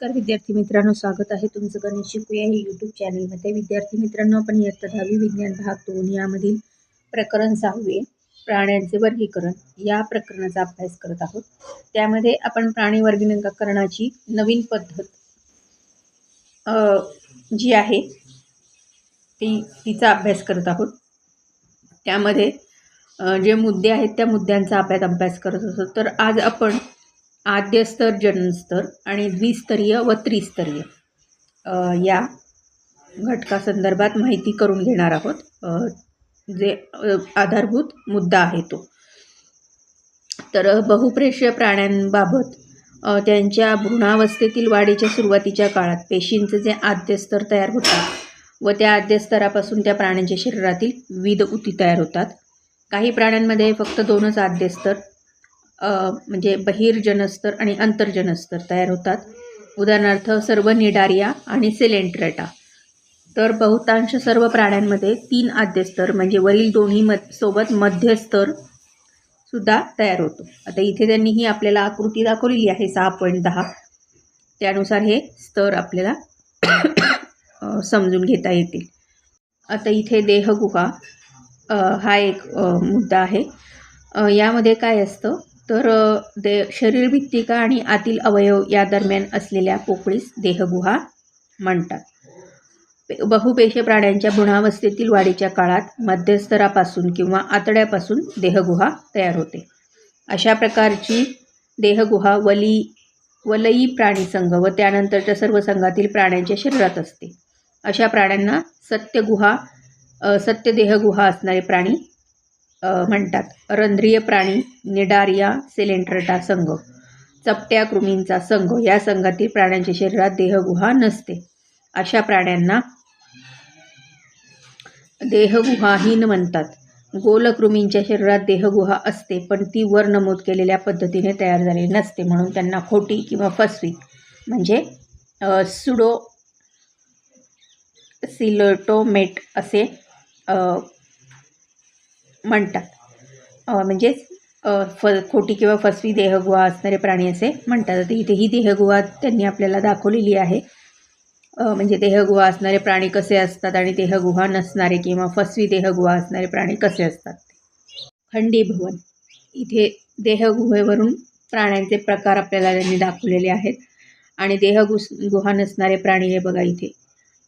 नमस्कार विद्यार्थी मित्रांनो, स्वागत आहे तुमचं गणित शिकूया हे यूट्यूब चॅनलमध्ये। विद्यार्थी मित्रांनो, आपण इयत्ता 10वी विज्ञान भाग 2 यामधील प्रकरण 6 प्राण्यांचे वर्गीकरण या प्रकरणाचा अभ्यास करत आहोत। त्यामध्ये आपण प्राणी वर्गीकरणाची नवीन पद्धत जी आहे तिचा अभ्यास करत आहोत। त्यामध्ये जे मुद्दे आहेत त्या मुद्द्यांचा अभ्यास करत असतो। तर आज आपण आद्य स्तर, जननस्तर आणि द्विस्तरीय व त्रिस्तरीय या घटकासंदर्भात माहिती करून घेणार आहोत। जे आधारभूत मुद्दा आहे तो। तर बहुप्रेष्य प्राण्यांबाबत त्यांच्या भ्रूणावस्थेतील वाढीच्या सुरुवातीच्या काळात पेशींचे जे आद्य स्तर तयार होतात व त्या आद्य स्तरापासून त्या प्राण्यांच्या शरीरातील विविध ऊती तयार होतात। काही प्राण्यांमध्ये फक्त 2च आद्य स्तर म्हणजे बहिर्जनस्तर आणि अंतर्जनस्तर तयार होतात। उदाहरणार्थ सर्व निडारिया आणि सेलेंट्रेटा। तर बहुतांश सर्व प्राण्यांमध्ये 3 आद्य स्तर म्हणजे वरील दोन्ही सोबत मध्यस्तर सुद्धा तयार होतो। आता इथे त्यांनी ही आपल्याला आकृती दाखवलेली आहे 6.10। त्यानुसार हे स्तर आपल्याला समजून घेता येतील। आता इथे देहगुहा हा एक मुद्दा आहे। यामध्ये काय असतं तर शरीरभित्तिका आणि आतील अवयव या दरम्यान असलेल्या पोकळीस देहगुहा म्हणतात। बहुपेशीय प्राण्यांच्या भ्रूणावस्थेतील वाढीच्या काळात मध्यस्तरापासून किंवा आतड्यापासून देहगुहा तयार होते। अशा प्रकारची देहगुहा वलयी प्राणीसंघ व त्यानंतरच्या सर्व संघातील प्राण्यांच्या शरीरात असते। अशा प्राण्यांना सत्य देहगुहा असणारे प्राणी म्हणतात। रंध्रीय प्राणी, निडारिया, सेलेंट्रेटा संघ, चपट्या कृमींचा संघ या संघातील प्राण्यांच्या शरीरात देहगुहा नसते। अशा प्राण्यांना देहगुहाहीन म्हणतात। गोलकृमींच्या शरीरात देहगुहा असते, पण ती वर नमूद केलेल्या पद्धतीने तयार झालेली नसते, म्हणून त्यांना खोटी किंवा फसवी म्हणजे सिलोटोमेट असे म्हणतात। म्हणजेच खोटी किंवा फसवी देहगुहा असणारे प्राणी असे म्हणतात। आता इथे ही देहगुहा त्यांनी आपल्याला दाखवलेली आहे। म्हणजे देहगुहा असणारे प्राणी कसे असतात आणि देहगुहा नसणारे किंवा फसवी देहगुहा असणारे प्राणी कसे असतात। खंडीभवन, इथे देहगुहेवरून प्राण्यांचे प्रकार आपल्याला त्यांनी दाखवलेले आहेत। आणि देहगुहा नसणारे प्राणी हे बघा इथे।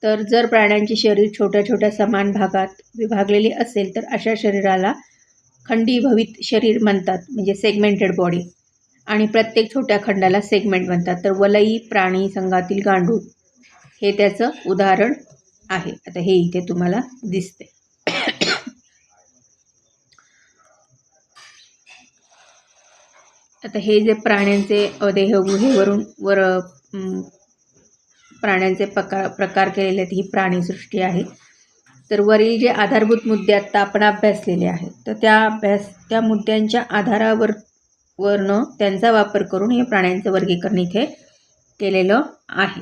तर जर प्राण्यांचे शरीर छोट्या छोट्या समान भागात विभागलेले असेल तर अशा शरीराला खंडीभवित शरीर म्हणतात, म्हणजे सेगमेंटेड बॉडी। आणि प्रत्येक छोट्या खंडाला सेगमेंट म्हणतात। तर वलयी प्राणी संघातील गांडूळ हे त्याचं उदाहरण आहे। आता हे इथे तुम्हाला दिसते। आता हे जे प्राण्यांचे देहगुहेवरून प्राण्यांचे प्रकार केलेले आहेत, ही प्राणीसृष्टी आहे। तर वरील जे आधारभूत मुद्दे आता आपण अभ्यासलेले आहेत, तर त्या मुद्द्यांच्या आधारावरनं त्यांचा वापर करून हे प्राण्यांचं वर्गीकरण इथे केलेलं आहे।